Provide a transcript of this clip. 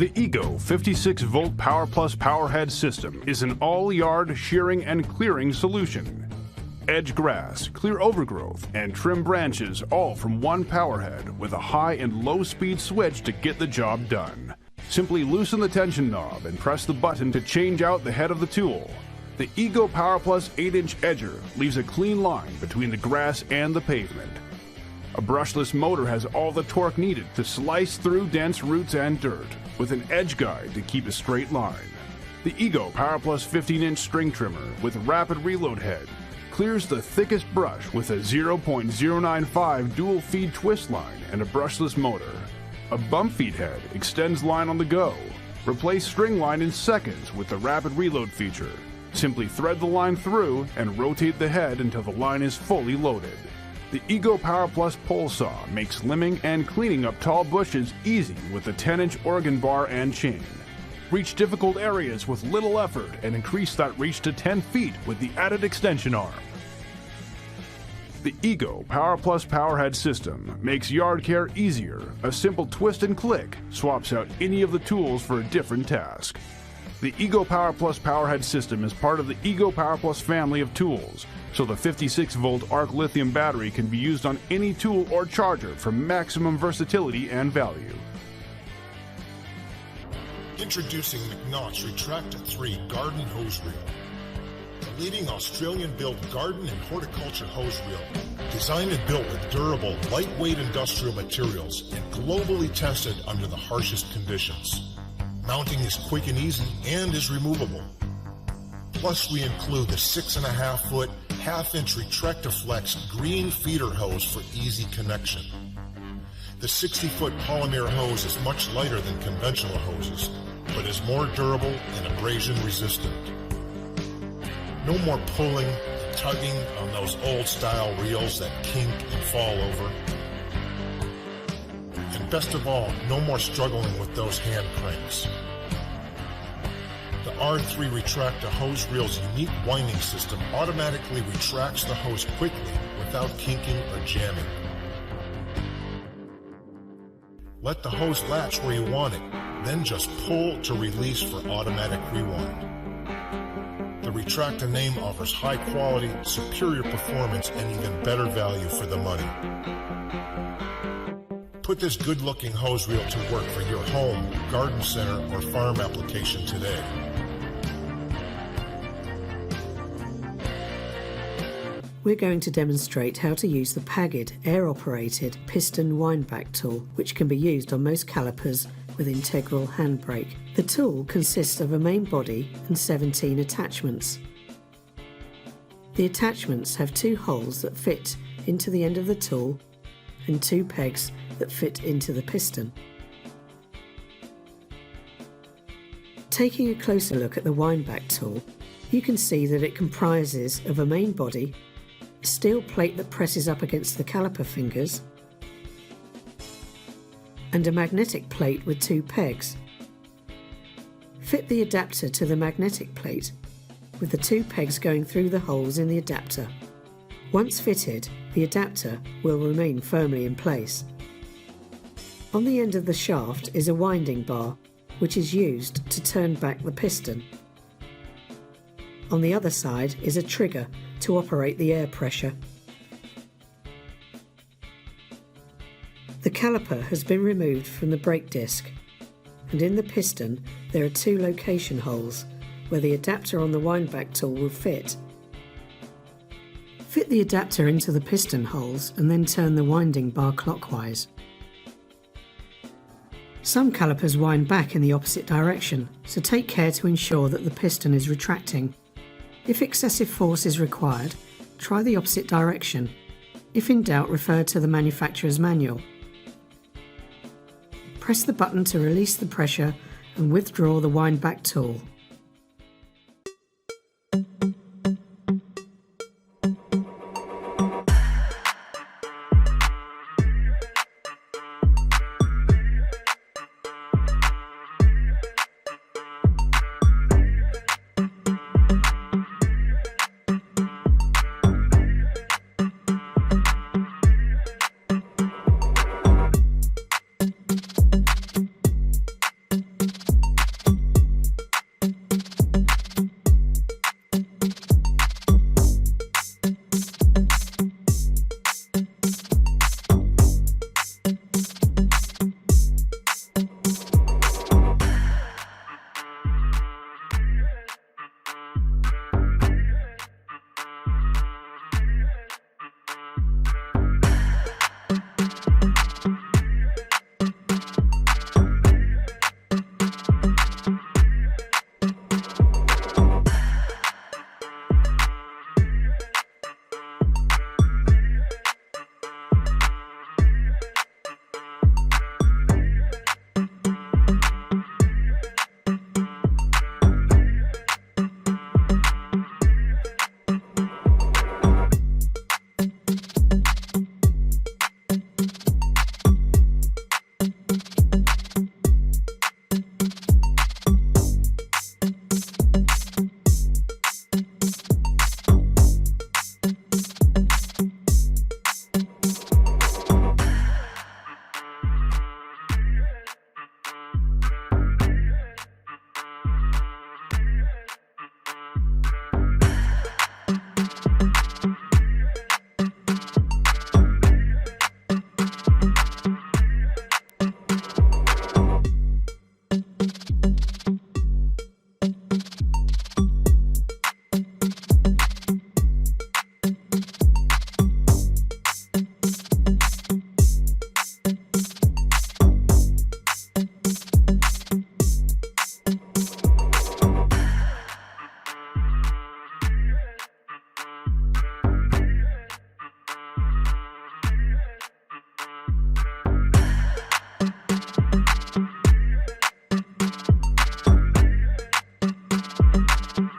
The Ego 56-volt Power Plus Powerhead system is an all-yard shearing and clearing solution. Edge grass, clear overgrowth, and trim branches all from one powerhead with a high and low speed switch to get the job done. Simply loosen the tension knob and press the button to change out the head of the tool. The Ego Power Plus 8-inch edger leaves a clean line between the grass and the pavement. A brushless motor has all the torque needed to slice through dense roots and dirt, with an edge guide to keep a straight line. The Ego Power Plus 15-inch string trimmer with rapid reload head clears the thickest brush with a 0.095 dual feed twist line and a brushless motor. A bump feed head extends line on the go. Replace string line in seconds with the rapid reload feature. Simply thread the line through and rotate the head until the line is fully loaded. The Ego Power Plus pole saw makes limbing and cleaning up tall bushes easy with the 10-inch organ bar and chain. Reach difficult areas with little effort and increase that reach to 10 feet with the added extension arm. The Ego Power Plus Powerhead system makes yard care easier. A simple twist and click swaps out any of the tools for a different task. The Ego Power Plus Powerhead system is part of the Ego Power Plus family of tools, so the 56-volt ARC lithium battery can be used on any tool or charger for maximum versatility and value. Introducing McNaugh's Retracta 3 Garden Hose Reel. The leading Australian-built garden and horticulture hose reel, designed and built with durable, lightweight industrial materials and globally tested under the harshest conditions. Mounting is quick and easy and is removable. Plus, we include the 6.5-foot, half-inch Retracta-Flex green feeder hose for easy connection. The 60-foot polymer hose is much lighter than conventional hoses, but is more durable and abrasion-resistant. No more pulling and tugging on those old-style reels that kink and fall over. And best of all, no more struggling with those hand cranks. The R3 Retracta hose reel's unique winding system automatically retracts the hose quickly without kinking or jamming. Let the hose latch where you want it, then just pull to release for automatic rewind. The Retracta name offers high quality, superior performance, and even better value for the money. Put this good-looking hose reel to work for your home, garden center, or farm application today. We're going to demonstrate how to use the Pagid air-operated piston windback tool, which can be used on most calipers with integral handbrake. The tool consists of a main body and 17 attachments. The attachments have 2 holes that fit into the end of the tool and 2 pegs that fit into the piston. Taking a closer look at the windback tool, You can see that it comprises of a main body, a steel plate that presses up against the caliper fingers, and a magnetic plate with 2 pegs. Fit the adapter to the magnetic plate, with the 2 pegs going through the holes in the adapter. Once fitted, the adapter will remain firmly in place. On the end of the shaft is a winding bar, which is used to turn back the piston. On the other side is a trigger to operate the air pressure. The caliper has been removed from the brake disc, and in the piston there are 2 location holes where the adapter on the windback tool will fit. Fit the adapter into the piston holes and then turn the winding bar clockwise. Some calipers wind back in the opposite direction, so take care to ensure that the piston is retracting. If excessive force is required, try the opposite direction. If in doubt, refer to the manufacturer's manual. Press the button to release the pressure and withdraw the windback tool.